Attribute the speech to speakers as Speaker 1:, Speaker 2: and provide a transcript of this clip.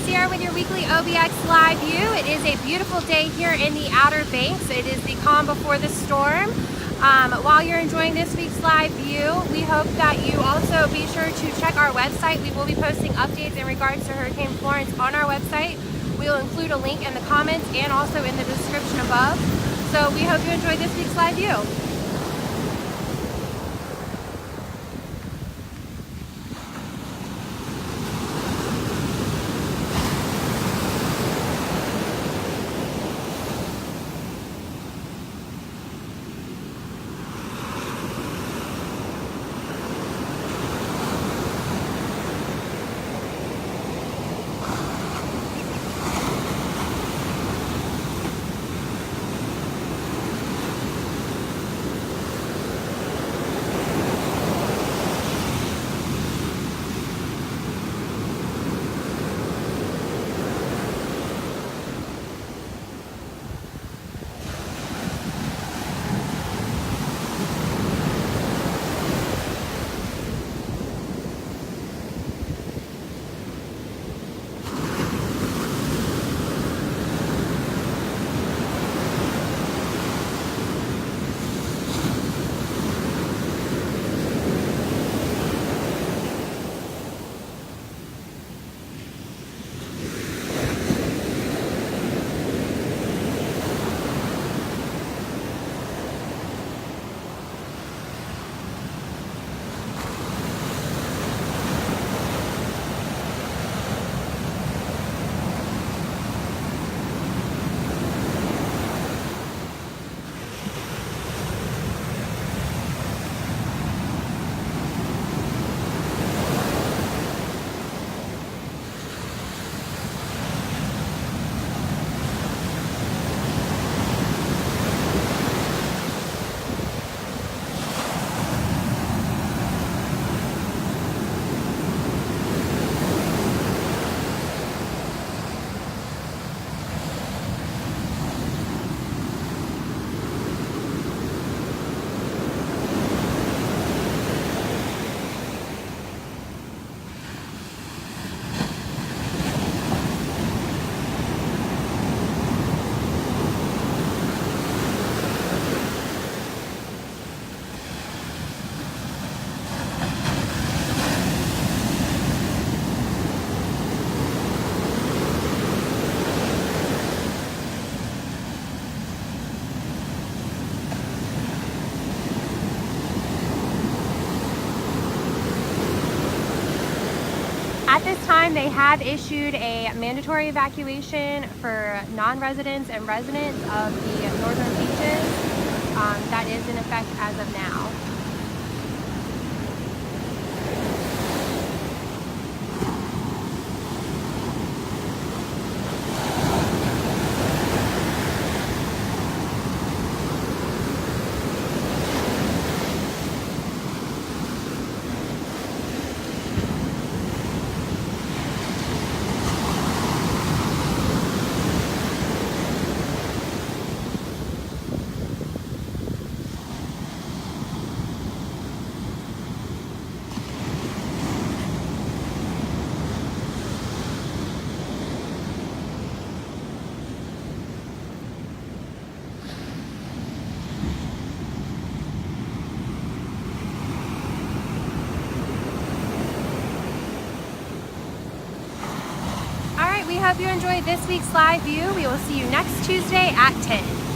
Speaker 1: Sierra with your weekly OBX Live View. It is a beautiful day here in the Outer Banks. It is the calm before the storm. While you're enjoying this week's live view, we hope that you also be sure to check our website. We will be posting updates in regards to Hurricane Florence on our website. We will include a link in the comments and also in the description above. So we hope you enjoy this week's live view. At this time, they have issued a mandatory evacuation for non-residents and residents of the northern beaches. That is in effect as of now. We hope you enjoyed this week's live view. We will see you next Tuesday at 10.